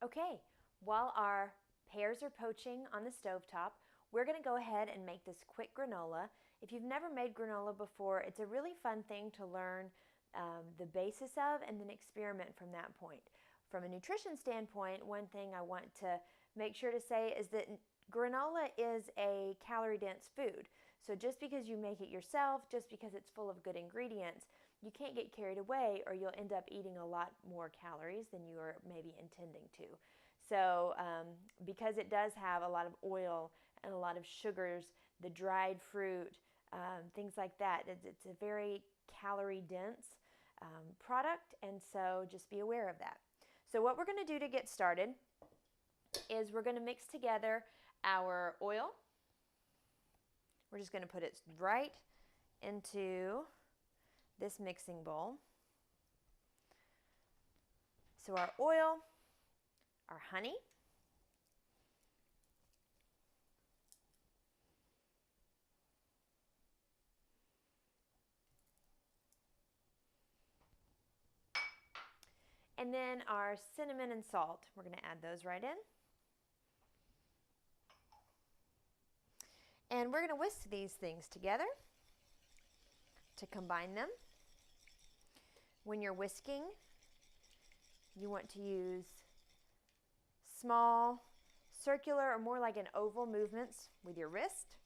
Okay, while our pears are poaching on the stovetop, we're going to go ahead and make this quick granola. If you've never made granola before, it's a really fun thing to learn the basis of and then experiment from that point. From a nutrition standpoint, one thing I want to make sure to say is that granola is a calorie-dense food. So just because you make it yourself, just because it's full of good ingredients, you can't get carried away or you'll end up eating a lot more calories than you are maybe intending to. So because it does have a lot of oil and a lot of sugars, the dried fruit, things like that, it's a very calorie-dense product, and so just be aware of that. So what we're going to do to get started is we're going to mix together our oil. We're just going to put it right into this mixing bowl. So our oil, our honey, and then our cinnamon and salt. We're going to add those right in. And we're going to whisk these things together to combine them. When you're whisking, you want to use small, circular, or more like an oval movements with your wrist,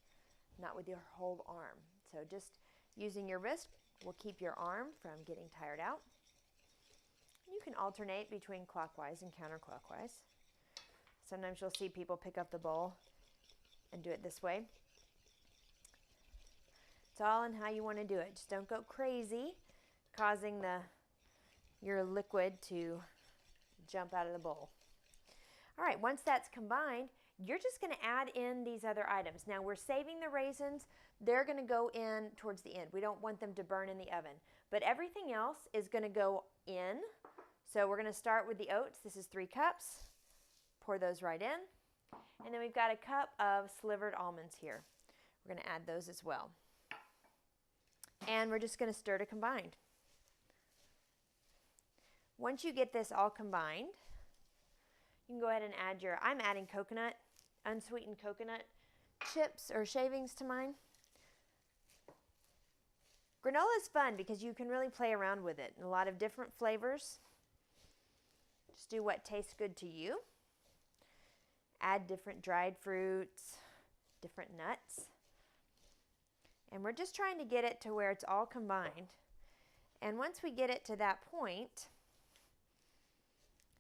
not with your whole arm. So just using your wrist will keep your arm from getting tired out. You can alternate between clockwise and counterclockwise. Sometimes you'll see people pick up the bowl and do it this way. It's all in how you want to do it. Just don't go crazy, causing your liquid to jump out of the bowl. All right, once that's combined, you're just going to add in these other items. Now we're saving the raisins. They're going to go in towards the end. We don't want them to burn in the oven. But everything else is going to go in. So we're going to start with the oats. This is 3 cups. Pour those right in. And then we've got a cup of slivered almonds here. We're going to add those as well. And we're just going to stir to combine. Once you get this all combined, you can go ahead and add I'm adding coconut, unsweetened coconut chips or shavings to mine. Granola is fun because you can really play around with it. A lot of different flavors. Just do what tastes good to you. Add different dried fruits, different nuts. And we're just trying to get it to where it's all combined. And once we get it to that point,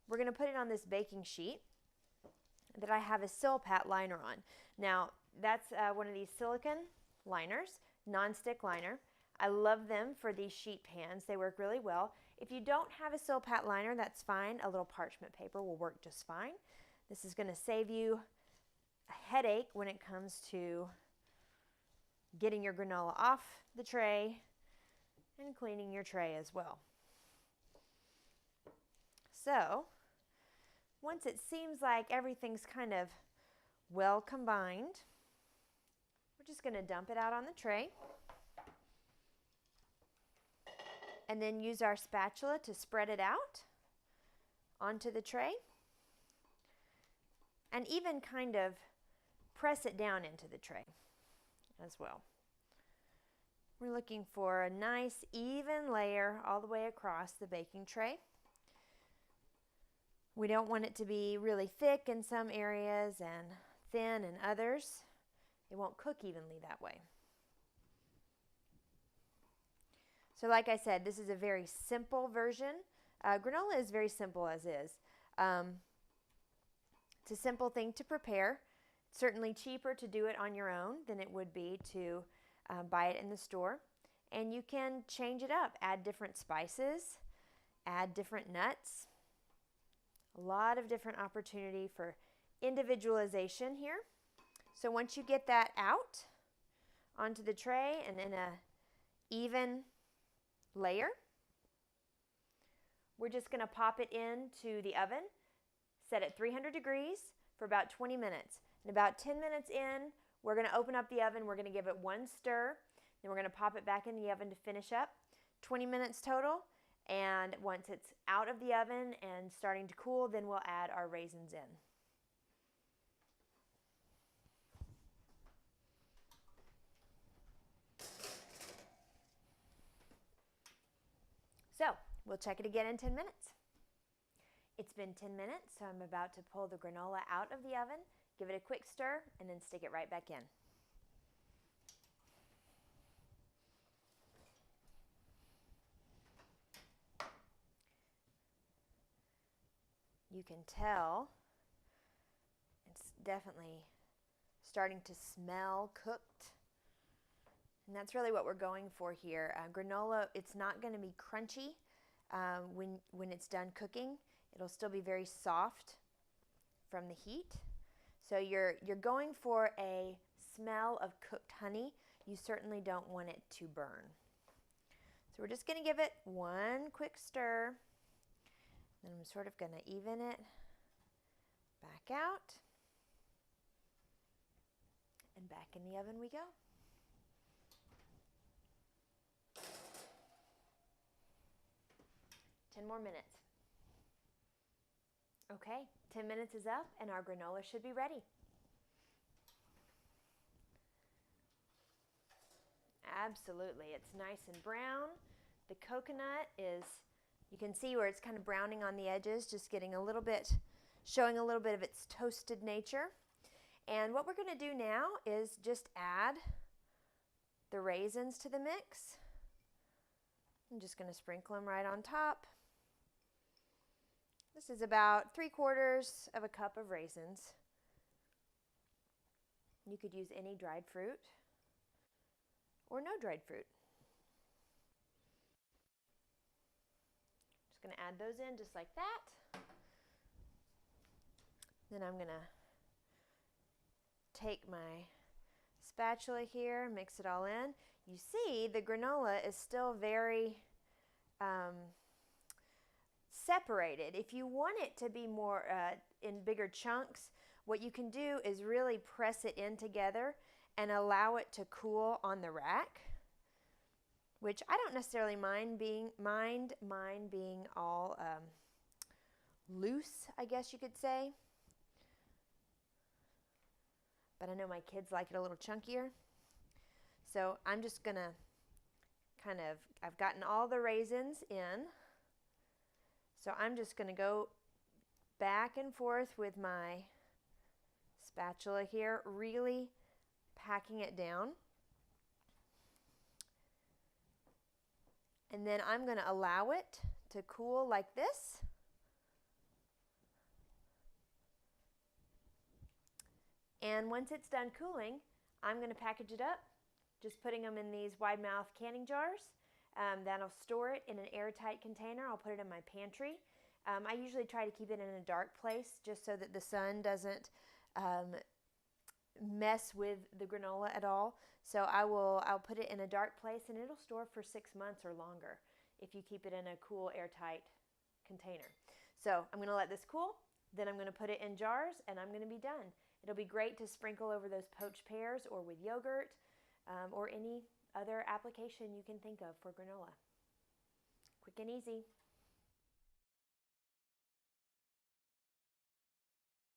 we're going to put it on this baking sheet that I have a Silpat liner on. Now, that's one of these silicone liners, non-stick liner. I love them for these sheet pans. They work really well. If you don't have a Silpat liner, that's fine. A little parchment paper will work just fine. This is going to save you a headache when it comes to getting your granola off the tray and cleaning your tray as well. So, once it seems like everything's kind of well combined, we're just going to dump it out on the tray. And then use our spatula to spread it out onto the tray. And even kind of press it down into the tray as well. We're looking for a nice even layer all the way across the baking tray. We don't want it to be really thick in some areas and thin in others. It won't cook evenly that way. So like I said, this is a very simple version. Granola is very simple as is. It's a simple thing to prepare. It's certainly cheaper to do it on your own than it would be to buy it in the store. And you can change it up, add different spices, add different nuts. A lot of different opportunity for individualization here. So once you get that out onto the tray and in a even layer, we're just going to pop it into the oven, set at 300 degrees for about 20 minutes. And about 10 minutes in, we're going to open up the oven, we're going to give it one stir, then we're going to pop it back in the oven to finish up. 20 minutes total, and And once it's out of the oven and starting to cool, then we'll add our raisins in. So we'll check it again in 10 minutes. It's been 10 minutes, so I'm about to pull the granola out of the oven, give it a quick stir, and then stick it right back in. You can tell it's definitely starting to smell cooked. And that's really what we're going for here. Granola, it's not going to be crunchy when it's done cooking. It'll still be very soft from the heat. So you're going for a smell of cooked honey. You certainly don't want it to burn. So we're just going to give it one quick stir. Then I'm sort of going to even it back out. And back in the oven we go. Ten more minutes. Okay, 10 minutes is up and our granola should be ready. Absolutely, it's nice and brown. The coconut is, you can see where it's kind of browning on the edges, just getting a little bit, showing a little bit of its toasted nature. And what we're going to do now is just add the raisins to the mix. I'm just going to sprinkle them right on top. This is about 3/4 of a cup of raisins. You could use any dried fruit or no dried fruit. Just going to add those in just like that. Then I'm going to take my spatula here, mix it all in. You see the granola is still very separated. If you want it to be more in bigger chunks, what you can do is really press it in together and allow it to cool on the rack, which I don't necessarily mind being all loose, I guess you could say. But I know my kids like it a little chunkier. So I'm just gonna I've gotten all the raisins in. So I'm just going to go back and forth with my spatula here, really packing it down. And then I'm going to allow it to cool like this. And once it's done cooling, I'm going to package it up, just putting them in these wide mouth canning jars. That'll store it in an airtight container. I'll put it in my pantry. I usually try to keep it in a dark place just so that the sun doesn't mess with the granola at all. So I'll put it in a dark place and it'll store for 6 months or longer if you keep it in a cool airtight container. So I'm going to let this cool. Then I'm going to put it in jars and I'm going to be done. It'll be great to sprinkle over those poached pears or with yogurt or any other application you can think of for granola. Quick and easy.